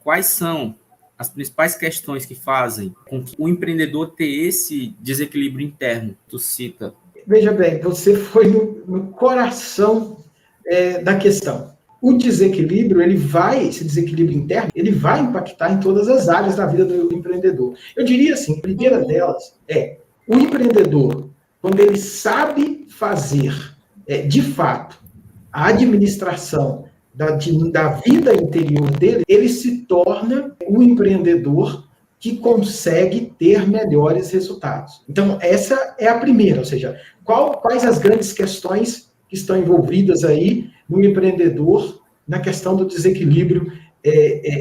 quais são as principais questões que fazem com que o empreendedor tenha esse desequilíbrio interno? Tu cita. Veja bem, você foi no coração da questão. O desequilíbrio, esse desequilíbrio interno, ele vai impactar em todas as áreas da vida do empreendedor. Eu diria assim, a primeira delas é o empreendedor, quando ele sabe fazer, de fato, a administração da vida interior dele, ele se torna um empreendedor que consegue ter melhores resultados. Então, essa é a primeira, ou seja, quais as grandes questões que estão envolvidas aí no empreendedor na questão do desequilíbrio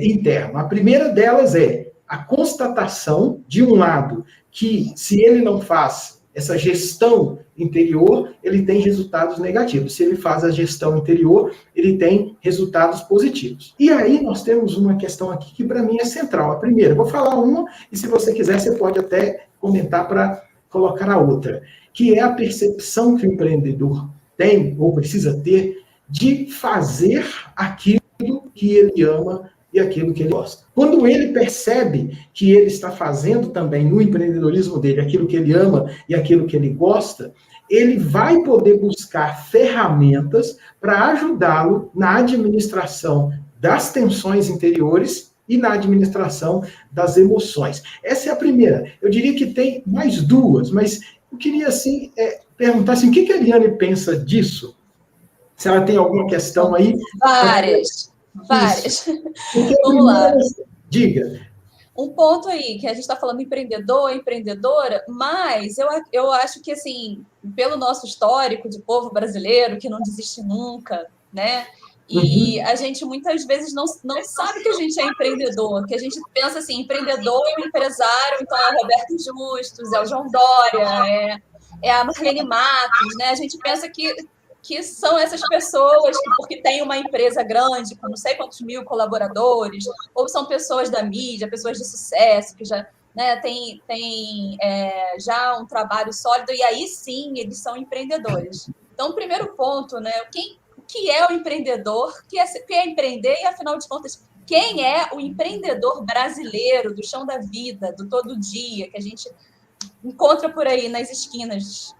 interno. A primeira delas é a constatação, de um lado, que se ele não faz essa gestão interior, ele tem resultados negativos. Se ele faz a gestão interior, ele tem resultados positivos. E aí nós temos uma questão aqui que para mim é central. A primeira, vou falar uma, e se você quiser, você pode até comentar para colocar a outra, que é a percepção que o empreendedor tem, ou precisa ter, de fazer aquilo que ele ama e aquilo que ele gosta. Quando ele percebe que ele está fazendo também no empreendedorismo dele aquilo que ele ama e aquilo que ele gosta, ele vai poder buscar ferramentas para ajudá-lo na administração das tensões interiores e na administração das emoções. Essa é a primeira. Eu diria que tem mais duas, mas eu queria assim, perguntar assim, o que a Eliane pensa disso? Se ela tem alguma questão aí. Várias. Vamos lá. Diga. Um ponto aí, que a gente está falando empreendedor, empreendedora, mas eu acho que, assim, pelo nosso histórico de povo brasileiro, que não desiste nunca, né? E a gente muitas vezes não sabe que a gente é empreendedor, que a gente pensa assim, empreendedor é um empresário, então é o Roberto Justus, é o João Dória, é a Marlene Matos, né? A gente pensa que são essas pessoas que, porque tem uma empresa grande, com não sei quantos mil colaboradores, ou são pessoas da mídia, pessoas de sucesso, que já, né, tem já um trabalho sólido, e aí sim eles são empreendedores. Então, o primeiro ponto, né, o que é o empreendedor, o que é empreender, e afinal de contas, quem é o empreendedor brasileiro, do chão da vida, do todo dia, que a gente encontra por aí nas esquinas?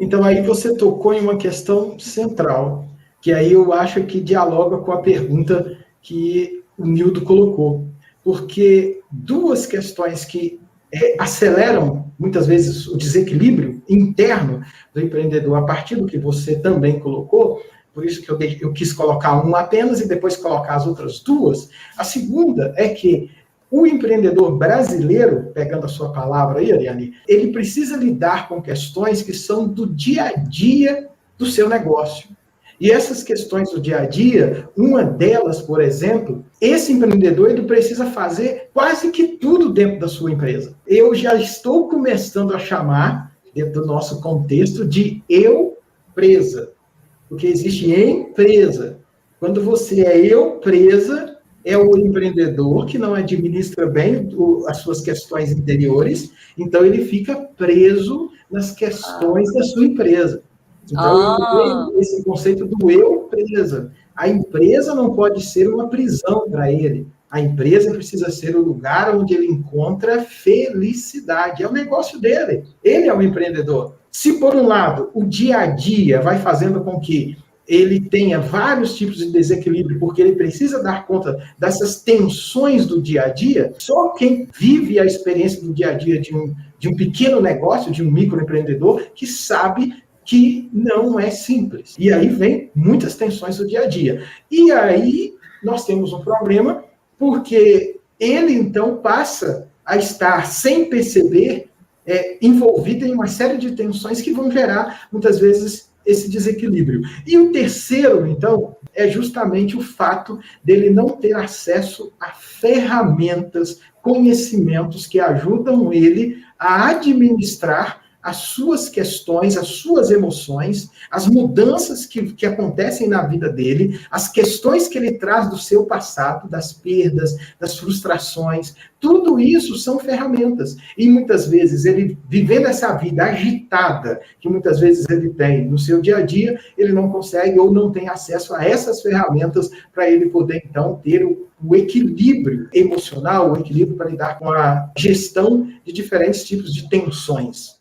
Então, aí você tocou em uma questão central, que aí eu acho que dialoga com a pergunta que o Nildo colocou. Porque duas questões que aceleram, muitas vezes, o desequilíbrio interno do empreendedor, a partir do que você também colocou, por isso que eu quis colocar uma apenas e depois colocar as outras duas. A segunda é que o empreendedor brasileiro, pegando a sua palavra aí, Ariane, ele precisa lidar com questões que são do dia a dia do seu negócio. E essas questões do dia a dia, uma delas, por exemplo, esse empreendedor ele precisa fazer quase que tudo dentro da sua empresa. Eu já estou começando a chamar, dentro do nosso contexto, de eu-presa. Porque existe empresa. Quando você é eu-presa, é o empreendedor que não administra bem as suas questões interiores, então ele fica preso nas questões da sua empresa. Então, esse conceito do eu-presa. A empresa não pode ser uma prisão para ele. A empresa precisa ser o lugar onde ele encontra felicidade. É o negócio dele. Ele é o empreendedor. Se, por um lado, o dia a dia vai fazendo com que ele tenha vários tipos de desequilíbrio, porque ele precisa dar conta dessas tensões do dia a dia, só quem vive a experiência do dia a dia de um pequeno negócio, de um microempreendedor, que sabe que não é simples. E aí vem muitas tensões do dia a dia. E aí nós temos um problema, porque ele, então, passa a estar, sem perceber, envolvido em uma série de tensões que vão gerar, muitas vezes, esse desequilíbrio. E o terceiro, então, é justamente o fato dele não ter acesso a ferramentas, conhecimentos que ajudam ele a administrar as suas questões, as suas emoções, as mudanças que acontecem na vida dele, as questões que ele traz do seu passado, das perdas, das frustrações, tudo isso são ferramentas. E muitas vezes ele, vivendo essa vida agitada, que muitas vezes ele tem no seu dia a dia, ele não consegue ou não tem acesso a essas ferramentas para ele poder, então, ter o equilíbrio emocional, o equilíbrio para lidar com a gestão de diferentes tipos de tensões.